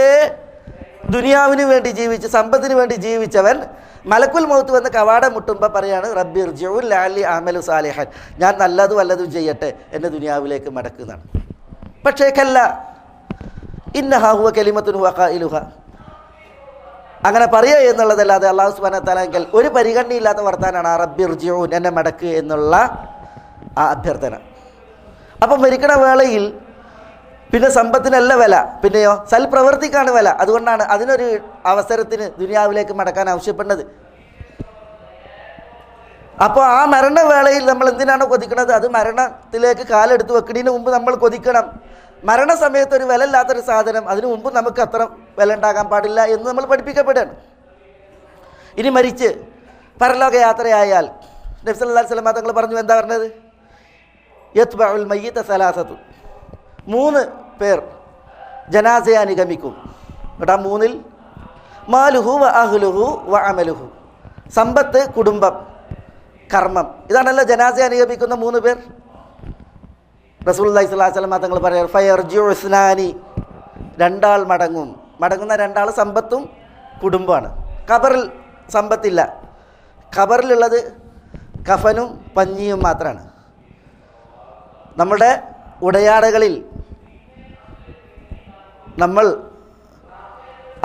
ദുനിയാവിന് വേണ്ടി ജീവിച്ച് സമ്പത്തിന് വേണ്ടി ജീവിച്ചവൻ മലക്കുൽ മൗത്ത് വന്ന് കവാടം മുട്ടുമ്പോൾ പറയാണ് റബ്ബി ഇർജിഉൻ ലഅല്ലി അഅമലു സാലിഹൻ, ഞാൻ നല്ലതും വല്ലതും ചെയ്യട്ടെ, എന്നെ ദുനിയാവിലേക്ക് മടക്കുന്നതാണ്. പക്ഷേ കല്ല ഇന്നഹാ ഹുവ കലിമത്തുൻ ഹുവ ഖായിലുഹ, അങ്ങനെ പറയുക എന്നുള്ളതല്ലാതെ അല്ലാഹു സുബ്ഹാനഹു വ തആല ഒരു പരിഗണനയില്ലാത്ത വർത്താനാണ് ആ റബ്ബി ഇർജിഉൻ, എന്നെ മടക്ക് എന്നുള്ള ആ അഭ്യർത്ഥന. അപ്പം മരിക്കണ വേളയിൽ പിന്നെ സമ്പത്തിനല്ല വില, പിന്നെയോ സൽപ്രവൃത്തിക്കാണ് വില. അതുകൊണ്ടാണ് അതിനൊരു അവസരത്തിന് ദുനിയാവിലേക്ക് മടക്കാൻ ആവശ്യപ്പെടുന്നത്. അപ്പോൾ ആ മരണവേളയിൽ നമ്മൾ എന്തിനാണ് കൊതിക്കുന്നത്? അത് മരണത്തിലേക്ക് കാലെടുത്ത് വെക്കുന്നതിന് മുമ്പ് നമ്മൾ കൊതിക്കണം. മരണസമയത്ത് ഒരു വില ഇല്ലാത്തൊരു സാധനം, അതിനു മുമ്പ് നമുക്ക് അത്ര വില ഉണ്ടാകാൻ പാടില്ല എന്ന് നമ്മൾ പഠിപ്പിക്കപ്പെടുകയാണ്. ഇനി മരിച്ച് പരലോക യാത്രയായാൽ നബി സല്ലല്ലാഹു അലൈഹി വസല്ലം തങ്ങൾ പറഞ്ഞു, എന്താ പറഞ്ഞത്? യത്ബഉൽ മയ്യിത സലാസത്തു, 3 പേർ ജനാസയെ അനുഗമിക്കും. കേട്ടാ, 3-ൽ മാലുഹു വ അഹ്ലുഹു വ അമലുഹു, സമ്പത്ത്, കുടുംബം, കർമ്മം. ഇതാണല്ലോ ജനാസയെ അനുഗമിക്കുന്ന 3 പേർ. റസൂലുള്ളാഹി സ്വല്ലല്ലാഹു അലൈഹി വസല്ലം തങ്ങൾ പറയാറ് ഫയർജിഉ ഇസ്നാനി, 2 ആൾ മടങ്ങും. മടങ്ങുന്ന 2 ആൾ സമ്പത്തും കുടുംബമാണ്. ഖബറിൽ സമ്പത്തില്ല, ഖബറിലുള്ളത് കഫനും പഞ്ഞിയും മാത്രമാണ്. നമ്മുടെ ഉടയാടകളിൽ നമ്മൾ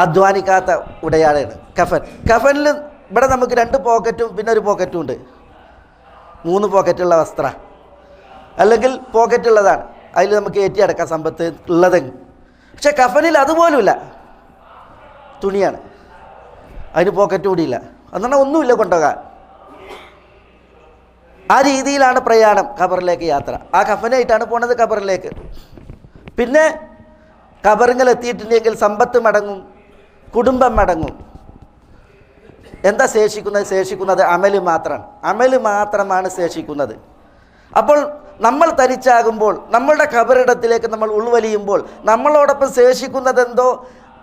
അധ്വാനിക്കാത്ത ഉടയാടയാണ് കഫൻ. കഫനിൽ ഇവിടെ നമുക്ക് 2 പോക്കറ്റും പിന്നെ ഒരു പോക്കറ്റും ഉണ്ട്. 3 പോക്കറ്റുള്ള വസ്ത്ര, അല്ലെങ്കിൽ പോക്കറ്റുള്ളതാണ്, അതിൽ നമുക്ക് ഏറ്റി അടക്കാം സമ്പത്ത് ഉള്ളതെങ്കിൽ. പക്ഷെ കഫനിൽ അതുപോലുമില്ല, തുണിയാണ്, അതിന് പോക്കറ്റ് കൂടിയില്ല. അന്നാണ് ഒന്നുമില്ല കൊണ്ടുപോകാൻ. ആ രീതിയിലാണ് പ്രയാണം, ഖബറിലേക്ക് യാത്ര. ആ കഫനായിട്ടാണ് പോണത് ഖബറിലേക്ക്. പിന്നെ ഖബറിൽ എത്തിയിട്ടുണ്ടെങ്കിൽ സമ്പത്ത് മടങ്ങും, കുടുംബം മടങ്ങും. എന്താ ശേഷിക്കുന്നത് അമല് മാത്രമാണ്. അമല് മാത്രമാണ് ശേഷിക്കുന്നത്. അപ്പോൾ നമ്മൾ തനിച്ചാകുമ്പോൾ, നമ്മളുടെ ഖബറിടത്തിലേക്ക് നമ്മൾ ഉൾവലിയുമ്പോൾ നമ്മളോടൊപ്പം ശേഷിക്കുന്നതെന്തോ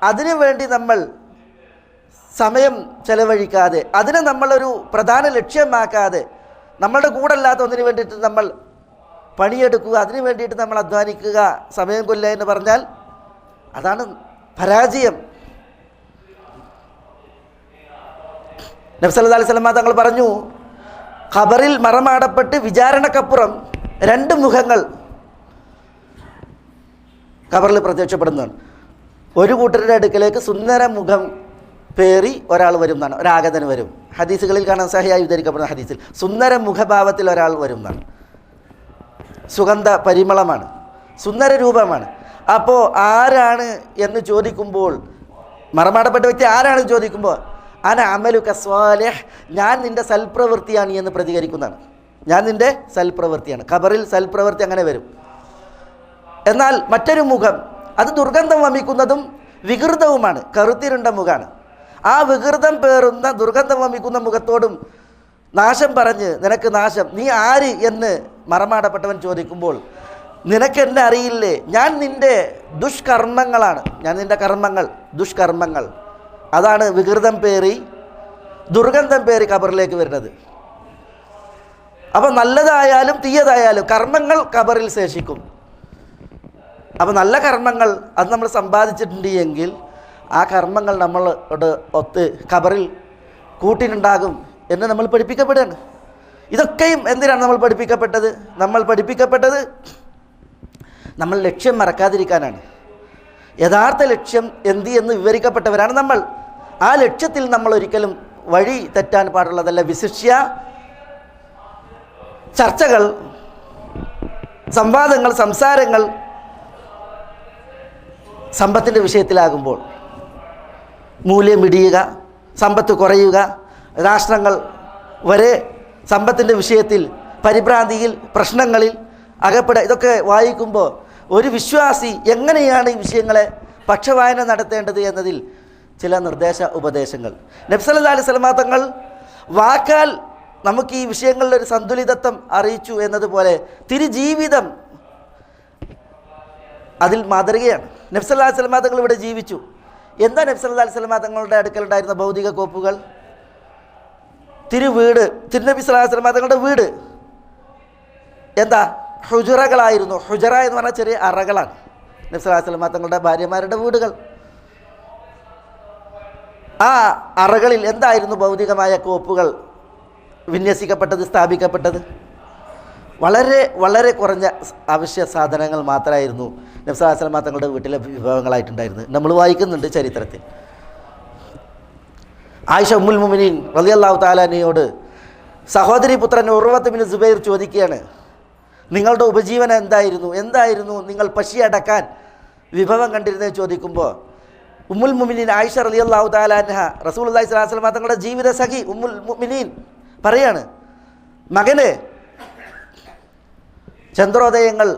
അതിനു വേണ്ടി നമ്മൾ സമയം ചെലവഴിക്കാതെ, അതിനെ നമ്മളൊരു പ്രധാന ലക്ഷ്യമാക്കാതെ, നമ്മളുടെ കൂടെ അല്ലാത്ത ഒന്നിനു വേണ്ടിയിട്ട് നമ്മൾ പണിയെടുക്കുക, അതിനു വേണ്ടിയിട്ട് നമ്മൾ അധ്വാനിക്കുക, സമയം കൊല്ലുക എന്ന് പറഞ്ഞാൽ അതാണ് പരാജയം. നബി സല്ലല്ലാഹു അലൈഹി വസല്ലം തങ്ങൾ പറഞ്ഞു, ഖബറിൽ മറമാടപ്പെട്ട് വിചാരണക്കപ്പുറം 2 മുഖങ്ങൾ ഖബറിൽ പ്രത്യക്ഷപ്പെടുന്നതാണ്. ഒരു കൂട്ടരുടെ അടുക്കലേക്ക് സുന്ദര മുഖം പേറി ഒരാൾ വരും എന്നാണ്, ഒരാഗതന് വരും. ഹദീസുകളിൽ കാണാൻ സഹിയായി ഉദ്ധരിക്കപ്പെടുന്ന ഹദീസിൽ സുന്ദര മുഖഭാവത്തിൽ ഒരാൾ വരും എന്നാണ്. സുഗന്ധ പരിമളമാണ്, സുന്ദര രൂപമാണ്. അപ്പോൾ ആരാണ് എന്ന് ചോദിക്കുമ്പോൾ, മറമാടപ്പെട്ട വ്യക്തി ആരാണെന്ന് ചോദിക്കുമ്പോൾ അന അമലുക സ്വാലിഹ്, ഞാൻ നിൻ്റെ സൽപ്രവൃത്തിയാണ് എന്ന് പ്രതികരിക്കുന്നതാണ്. ഞാൻ നിൻ്റെ സൽപ്രവൃത്തിയാണ്. ഖബറിൽ സൽപ്രവൃത്തി അങ്ങനെ വരും. എന്നാൽ മറ്റൊരു മുഖം, അത് ദുർഗന്ധം വമിക്കുന്നതും വികൃതവുമാണ്, കറുത്തിരുണ്ട മുഖമാണ്. ആ വികൃതം പേറുന്ന ദുർഗന്ധം വമിക്കുന്ന മുഖത്തോടും നാശം പറഞ്ഞ് നിനക്ക് നാശം, നീ ആര് എന്ന് മറമാടപ്പെട്ടവൻ ചോദിക്കുമ്പോൾ, നിനക്കെന്നെ അറിയില്ലേ, ഞാൻ നിൻ്റെ ദുഷ്കർമ്മങ്ങളാണ്, ഞാൻ നിൻ്റെ കർമ്മങ്ങൾ, ദുഷ്കർമ്മങ്ങൾ. അതാണ് വികൃതം പേറി ദുർഗന്ധം പേറി ഖബറിലേക്ക് വരുന്നത്. അപ്പോൾ നല്ലതായാലും തീയതായാലും കർമ്മങ്ങൾ ഖബറിൽ ശേഷിക്കും. അപ്പോൾ നല്ല കർമ്മങ്ങൾ അത് നമ്മൾ സമ്പാദിച്ചിട്ടുണ്ട് എങ്കിൽ ആ കർമ്മങ്ങൾ നമ്മളോട് ഒത്ത് ഖബറിൽ കൂട്ടിനുണ്ടാകും എന്ന് നമ്മൾ പഠിപ്പിക്കപ്പെടുകയാണ്. ഇതൊക്കെയും എന്തിനാണ് നമ്മൾ പഠിപ്പിക്കപ്പെട്ടത്? നമ്മൾ ലക്ഷ്യം മറക്കാതിരിക്കാനാണ്. യഥാർത്ഥ ലക്ഷ്യം എന്ത് എന്ന് വിവരിക്കപ്പെട്ടവരാണ് നമ്മൾ. ആ ലക്ഷ്യത്തിൽ നമ്മൾ ഒരിക്കലും വഴി തെറ്റാൻ പാടുള്ളതല്ല. വിശിഷ്യ ചർച്ചകൾ, സംവാദങ്ങൾ, സംസാരങ്ങൾ സമ്പത്തിൻ്റെ വിഷയത്തിലാകുമ്പോൾ മൂല്യം ഇടിയുക, സമ്പത്ത് കുറയുക, രാഷ്ട്രങ്ങൾ വരെ സമ്പത്തിൻ്റെ വിഷയത്തിൽ പരിഭ്രാന്തിയിൽ, പ്രശ്നങ്ങളിൽ അകപ്പെടുക, ഇതൊക്കെ വായിക്കുമ്പോൾ ഒരു വിശ്വാസി എങ്ങനെയാണ് ഈ വിഷയങ്ങളെ പക്ഷവായന നടത്തേണ്ടത് എന്നതിൽ ചില ഉപദേശങ്ങൾ നബി സല്ലല്ലാഹു അലൈഹി വസല്ലം തങ്ങൾ വാക്കാൽ നമുക്ക് ഈ വിഷയങ്ങളിലൊരു സന്തുലിതത്വം അറിയിച്ചു എന്നതുപോലെ തിരുജീവിതം അതിൽ മാതൃകയാണ്. നബി സല്ലല്ലാഹു അലൈഹി വസല്ലം തങ്ങൾ ഇവിടെ ജീവിച്ചു. എന്താ നബി സല്ലല്ലാഹു അലൈഹി വസല്ലം തങ്ങളുടെ അടുക്കലുണ്ടായിരുന്ന ഭൗതിക കോപ്പുകൾ? തിരുവീട്, തിരുനബി സല്ലല്ലാഹു അലൈഹി വസല്ലം തങ്ങളുടെ വീട്, എന്താ ഹുജറകളായിരുന്നു. ഹുജറ എന്ന് പറഞ്ഞാൽ ചെറിയ അറകളാണ്. നബി സല്ലല്ലാഹു അലൈഹി വസല്ലം തങ്ങളുടെ ഭാര്യമാരുടെ വീടുകൾ. ആ അറകളിൽ എന്തായിരുന്നു ഭൗതികമായ കോപ്പുകൾ വിന്യസിക്കപ്പെട്ടത്, സ്ഥാപിക്കപ്പെട്ടത്? വളരെ വളരെ കുറഞ്ഞ അവശ്യ സാധനങ്ങൾ മാത്രമായിരുന്നു നബി സല്ലല്ലാഹു അലൈഹി വസല്ലം തങ്ങളുടെ വീട്ടിലെ വിഭവങ്ങളായിട്ടുണ്ടായിരുന്നത്. നമ്മൾ വായിക്കുന്നുണ്ട് ചരിത്രത്തിൽ. ആയിഷ ഉമ്മുൽ മുഅ്മിനീൻ റളിയല്ലാഹു തആല അൻഹയോട് സഹോദരി പുത്രൻ ഉർവത്ത് ബിൻ സുബൈർ ചോദിക്കുകയാണ്, നിങ്ങളുടെ ഉപജീവനം എന്തായിരുന്നു നിങ്ങൾ പശി അടക്കാൻ വിഭവം കണ്ടിരുന്നത് ചോദിക്കുമ്പോൾ ഉമ്മുൽ മുഅ്മിനീൻ ആയിഷ റളിയല്ലാഹു തആല അൻഹ റസൂലുള്ളാഹി സ്വല്ലല്ലാഹു അലൈഹി വസല്ലം തങ്ങളുടെ ജീവിത സഖി ഉമ്മുൽ മുഅ്മിനീൻ പറയാണ്, മകന് ചന്ദ്രോദയങ്ങൾ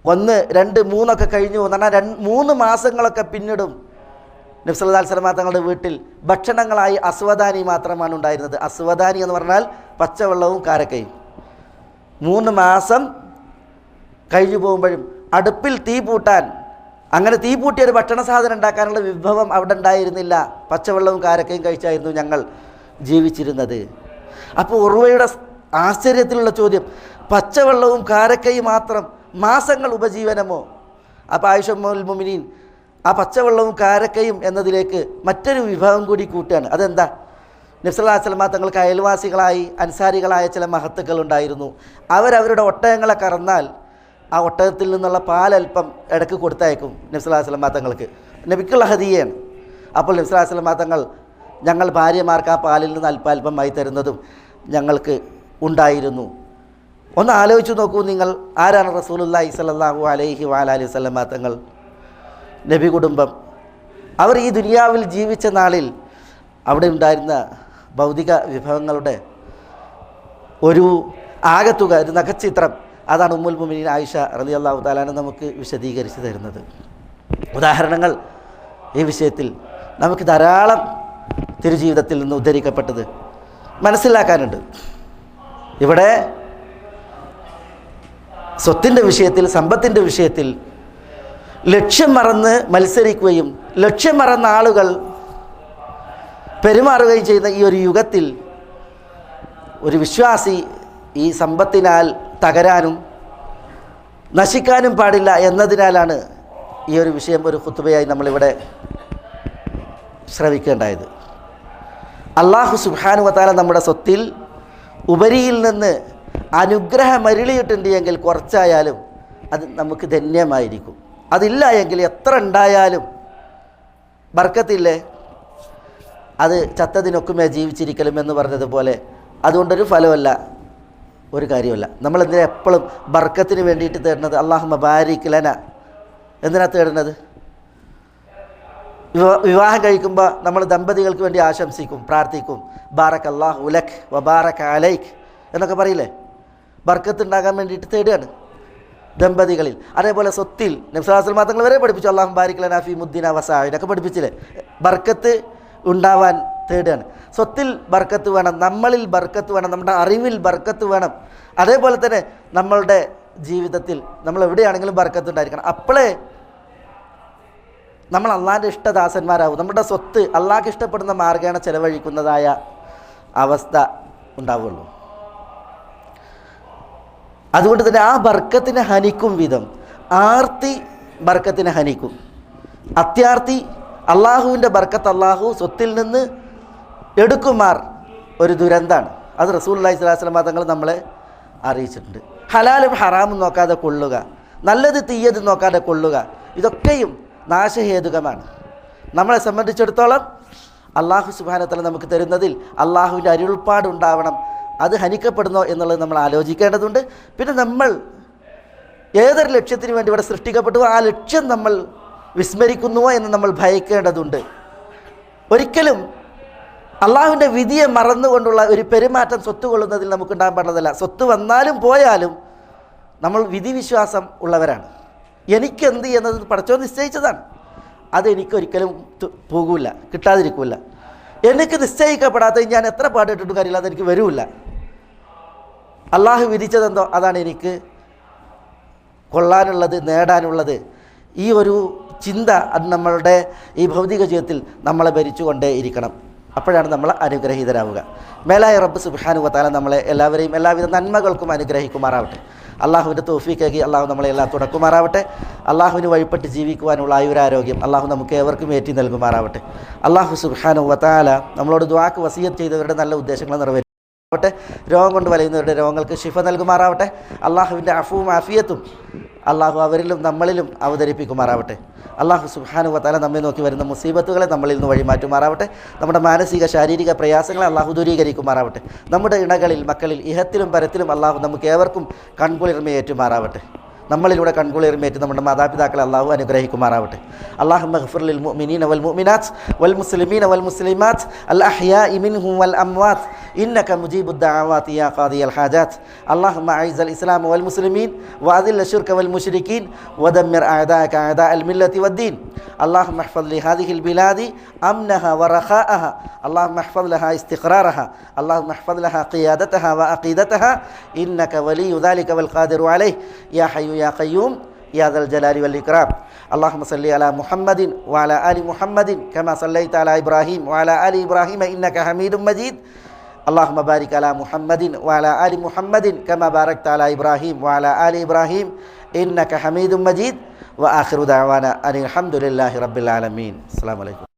1, 2, 3 കഴിഞ്ഞു എന്ന് പറഞ്ഞാൽ 3 മാസങ്ങളൊക്കെ പിന്നിടും നബി സല്ലല്ലാഹു അലൈഹി വസല്ലം തങ്ങളുടെ വീട്ടിൽ ഭക്ഷണങ്ങളായി അസ്വദാനി മാത്രമാണ് ഉണ്ടായിരുന്നത്. അസ്വദാനി എന്ന് പറഞ്ഞാൽ പച്ചവെള്ളവും കാരക്കയും. 3 മാസം കഴിഞ്ഞു പോകുമ്പോഴും അടുപ്പിൽ തീ പൂട്ടാൻ, അങ്ങനെ തീ പൂട്ടിയൊരു ഭക്ഷണ സാധനം ഉണ്ടാക്കാനുള്ള വിഭവം അവിടെ ഉണ്ടായിരുന്നില്ല. പച്ചവെള്ളവും കാരക്കയും കഴിച്ചായിരുന്നു ഞങ്ങൾ ജീവിച്ചിരുന്നത്. അപ്പോൾ ഉർവയുടെ ആശ്ചര്യത്തിലുള്ള ചോദ്യം, പച്ചവെള്ളവും കാരക്കയും മാത്രം മാസങ്ങൾ ഉപജീവനമോ? അപ്പോൾ ആയിഷ ഉമ്മുൽ മുഅ്മിനീൻ ആ പച്ചവെള്ളവും കാരക്കയും എന്നതിലേക്ക് മറ്റൊരു വിഭവം കൂടി കൂട്ടുകയാണ്. അതെന്താ? നബി സല്ലല്ലാഹു അലൈഹി വസല്ലം തങ്ങൾക്ക് അയൽവാസികളായി അൻസാരികളായ ചില മഹത്തുക്കൾ ഉണ്ടായിരുന്നു. അവരവരുടെ ഒട്ടകങ്ങളെ കറന്നാൽ ആ ഒട്ടകത്തിൽ നിന്നുള്ള പാലൽപ്പം ഇടയ്ക്ക് കൊടുത്തയക്കും നബി സല്ലല്ലാഹു അലൈഹി വസല്ലം തങ്ങൾക്ക്. നബിക്കുള്ള ഹദിയയാണ്. അപ്പോൾ നബി സല്ലല്ലാഹു അലൈഹി വസല്ലം തങ്ങൾ ഞങ്ങൾ ഭാര്യമാർക്ക് ആ പാലിൽ നിന്ന് അല്പാൽപ്പമായി തരുന്നതും ഞങ്ങൾക്ക് ഉണ്ടായിരുന്നു. ഒന്ന് ആലോചിച്ച് നോക്കൂ നിങ്ങൾ, ആരാണ് റസൂലുള്ളാഹി സ്വല്ലല്ലാഹു അലൈഹി വഅലൈഹി വസല്ലം തങ്ങൾ? നബി കുടുംബം. അവർ ഈ ദുനിയാവിൽ ജീവിച്ച നാളിൽ അവിടെ ഉണ്ടായിരുന്ന ഭൗതിക വിഭവങ്ങളുടെ ഒരു ആകത്തുക, ഒരു നഖചിത്രം, അതാണ് ഉമ്മുൽ മുഅ്മിനീൻ ആയിഷ റളിയല്ലാഹു തആല അൻഹ നമുക്ക് വിശദീകരിച്ച് തരുന്നത്. ഉദാഹരണങ്ങൾ ഈ വിഷയത്തിൽ നമുക്ക് ധാരാളം തിരുജീവിതത്തിൽ നിന്ന് ഉദ്ധരിക്കപ്പെട്ടത് മനസ്സിലാക്കാനുണ്ട്. ഇവിടെ സ്വത്തിൻ്റെ വിഷയത്തിൽ, സമ്പത്തിൻ്റെ വിഷയത്തിൽ ലക്ഷ്യം മറന്ന് മത്സരിക്കുകയും ലക്ഷ്യം മറന്ന ആളുകൾ പെരുമാറുകയും ചെയ്യുന്ന ഈ ഒരു യുഗത്തിൽ ഒരു വിശ്വാസി ഈ സമ്പത്തിനാൽ തകരാനും നശിക്കാനും പാടില്ല എന്നതിനാലാണ് ഈ ഒരു വിഷയം ഒരു ഖുത്ബയായി നമ്മളിവിടെ ശ്രവിക്കേണ്ടായത്. അല്ലാഹു സുബ്ഹാനഹു വ തആല നമ്മുടെ സ്വത്തിൽ ഉപരിയിൽ നിന്ന് അനുഗ്രഹം അരുളിയിട്ടുണ്ട് എങ്കിൽ കുറച്ചായാലും അത് നമുക്ക് ധന്യമായിരിക്കും. അതില്ല എങ്കിൽ എത്ര ഉണ്ടായാലും ബർക്കത്തില്ലേ, അത് ചത്തതിനൊക്കുമേ ജീവിച്ചിരിക്കലും എന്ന് പറഞ്ഞതുപോലെ അതുകൊണ്ടൊരു ഫലമല്ല, ഒരു കാര്യമല്ല. നമ്മളെന്തിനാ എപ്പോഴും ബർക്കത്തിന് വേണ്ടിയിട്ട് തേടുന്നത്? അല്ലാഹുമ്മ ബാരിക് ലന എന്തിനാ തേടുന്നത്? വിവാഹം കഴിക്കുമ്പോൾ നമ്മൾ ദമ്പതികൾക്ക് വേണ്ടി ആശംസിക്കും, പ്രാർത്ഥിക്കും, ബാറക അല്ലാഹു ലക് വ ബാറക അലൈക് എന്നൊക്കെ പറയില്ലേ? ബർക്കത്ത് ഉണ്ടാകാൻ വേണ്ടിയിട്ട് തേടുകയാണ് ദമ്പതികളിൽ. അതേപോലെ സ്വത്തിൽ നബി സല്ലല്ലാഹു അലൈഹി വസല്ലം തങ്ങൾ വരെ പഠിപ്പിച്ചു, അല്ലാഹുമ്മ ബാരിക് ലനാ ഫീ മുദ്ദിനാ വസാഇനൊക്കെ പഠിപ്പിച്ചില്ലേ? ബർക്കത്ത് ഉണ്ടാവാൻ തേടുകയാണ്. സ്വത്തിൽ ബർക്കത്ത് വേണം, നമ്മളിൽ ബർക്കത്ത് വേണം, നമ്മുടെ അറിവിൽ ബർക്കത്ത് വേണം. അതേപോലെ തന്നെ നമ്മളുടെ ജീവിതത്തിൽ നമ്മൾ എവിടെയാണെങ്കിലും ബർക്കത്ത് ഉണ്ടായിരിക്കണം. അപ്പോഴേ നമ്മൾ അള്ളാഹിൻ്റെ ഇഷ്ടദാസന്മാരാകും. നമ്മുടെ സ്വത്ത് അള്ളാഹ്ക്ക് ഇഷ്ടപ്പെടുന്ന മാർഗ്ഗേണ ചെലവഴിക്കുന്നതായ അവസ്ഥ ഉണ്ടാവുള്ളൂ. അതുകൊണ്ട് തന്നെ ആ ബർക്കത്തിനെ ഹനിക്കും വിധം ആർത്തി ബർക്കത്തിനെ ഹനിക്കും. അത്യാർത്തി അള്ളാഹുവിൻ്റെ ബർക്കത്ത് അള്ളാഹു സ്വത്തിൽ നിന്ന് എടുക്കുമാർ ഒരു ദുരന്താണ്. അത് റസൂലുള്ളാഹി സ്വല്ലല്ലാഹു അലൈഹി വസല്ലം തങ്ങൾ നമ്മളെ അറിയിച്ചിട്ടുണ്ട്. ഹലാലും ഹറാമും നോക്കാതെ കൊള്ളുക, നല്ലത് തീയത് നോക്കാതെ കൊള്ളുക, ഇതൊക്കെയും നാശഹേതുകമാണ്. നമ്മളെ സംബന്ധിച്ചിടത്തോളം അള്ളാഹു സുബ്ഹാനഹു വ തആല നമുക്ക് തരുന്നതിൽ അള്ളാഹുവിൻ്റെ അരുൾപ്പാടുണ്ടാവണം. അത് ഹനിക്കപ്പെടുന്നോ എന്നുള്ളത് നമ്മൾ ആലോചിക്കേണ്ടതുണ്ട്. പിന്നെ നമ്മൾ ഏതൊരു ലക്ഷ്യത്തിന് വേണ്ടി ഇവിടെ സൃഷ്ടിക്കപ്പെട്ടുവോ ആ ലക്ഷ്യം നമ്മൾ വിസ്മരിക്കുന്നുവോ എന്ന് നമ്മൾ ഭയക്കേണ്ടതുണ്ട്. ഒരിക്കലും അള്ളാഹുവിൻ്റെ വിധിയെ മറന്നുകൊണ്ടുള്ള ഒരു പെരുമാറ്റം സ്വത്ത് കൊള്ളുന്നതിൽ നമുക്കുണ്ടാകാൻ പാടുന്നതല്ല. സ്വത്ത് വന്നാലും പോയാലും നമ്മൾ വിധിവിശ്വാസം ഉള്ളവരാണ്. എനിക്കെന്ത് എന്നത് പടച്ചോൻ നിശ്ചയിച്ചതാണ്. അതെനിക്കൊരിക്കലും പോകില്ല, കിട്ടാതിരിക്കില്ല. എനിക്ക് നിശ്ചയിക്കപ്പെടാത്തത് ഞാൻ എത്ര പാടിട്ടിട്ടും കാര്യമില്ല, അതെനിക്ക് വരില്ല. അള്ളാഹു വിധിച്ചതെന്തോ അതാണ് എനിക്ക് കൊള്ളാനുള്ളത്, നേടാനുള്ളത്. ഈ ഒരു ചിന്ത അത് നമ്മളുടെ ഈ ഭൗതിക ജീവിതത്തിൽ നമ്മളെ ഭരിച്ചുകൊണ്ടേ ഇരിക്കണം. അപ്പോഴാണ് നമ്മൾ അനുഗ്രഹീതരാവുക. മേലായ റബ്ബ് സുബ്ഹാനഹു വ തആല നമ്മളെ എല്ലാവരെയും എല്ലാവിധ നന്മകൾക്കും അനുഗ്രഹിക്കുമാറാവട്ടെ. അള്ളാഹുവിൻ്റെ തൗഫീഖാക്കി അള്ളാഹു നമ്മളെ എല്ലാം തുടക്കുമാറാവട്ടെ. അള്ളാഹുവിന് വഴിപ്പെട്ട് ജീവിക്കുവാനുള്ള ആയുരാരോഗ്യം അള്ളാഹു നമുക്ക് ഏവർക്കും ഏറ്റി നൽകുമാറാവട്ടെ. അള്ളാഹു സുബ്ഹാനഹു വ തആല നമ്മളോട് ദുആക്ക് വസിയത്ത് ചെയ്തവരുടെ നല്ല ഉദ്ദേശങ്ങൾ നിറവേറ്റുമാറാവട്ടെ. രോഗം കൊണ്ട് വലയുന്നവരുടെ രോഗങ്ങൾക്ക് ശിഫ നൽകുമാറാവട്ടെ. അള്ളാഹുവിൻ്റെ അഫുവും ആഫിയത്തും അള്ളാഹു അവരിലും നമ്മളിലും അവതരിപ്പിക്കുമാറാവട്ടെ. അള്ളാഹു സുബ്ഹാനഹു വ തആല നമ്മെ നോക്കി വരുന്ന മുസീബത്തുകളെ നമ്മളിൽ നിന്ന് വഴിമാറ്റുമാറാവട്ടെ. നമ്മുടെ മാനസിക ശാരീരിക പ്രയാസങ്ങളെ അള്ളാഹു ദൂരീകരിക്കുമാറാവട്ടെ. നമ്മുടെ ഇണകളിൽ മക്കളിൽ ഇഹത്തിലും പരത്തിലും അള്ളാഹു നമുക്ക് ഏവർക്കും കൺകുളിർമയേറ്റുമാറാവട്ടെ. നമ്മളിലൂടെ കൺകുളിർമയേറ്റ് നമ്മുടെ മാതാപിതാക്കളെ അള്ളാഹു അനുഗ്രഹിക്കുമാറാവട്ടെ. അല്ലാഹുമ്മ ഗ്ഫിർ ലിൽ മുഅ്മിനീന വൽ മുഅ്മിനാത്ത് വൽ മുസ്ലിമീന വൽ മുസ്ലിമാത്ത് അൽ അഹ്യാഇ മിൻഹും വൽ അംവാത്ത് ഇന്നക മുജീബുദ് ദഅവാതി യാ ഖാദിയൽ ഹാജാത്ത്. അല്ലാഹുമ്മ അഇസ്സൽ ഇസ്ലാമ വൽ മുസ്ലിമീൻ വഅദില്ല ശിർക വൽ മുശ്രിക്കീൻ വദമ്മിർ അഅദാഅക അഅദാഅൽ മില്ലത്തി വദ്ദീൻ. اللهم احفظ لهذه البلاد أمنها ورخاءها. اللهم احفظ لها استقرارها. اللهم احفظ لها قيادتها وعقيدتها إنك ولي ذلك والقادر عليه يا حي يا قيوم يا ذا الجلال والإكرام. اللهم صل على محمد وعلى آل محمد كما صليت على إبراهيم وعلى آل إبراهيم إنك حميد مجيد. اللهم بارك على محمد وعلى آل محمد كما باركت على إبراهيم وعلى آل إبراهيم إنك حميد مجيد. وآخر دعوانا أن الحمد لله رب العالمين. السلام عليكم.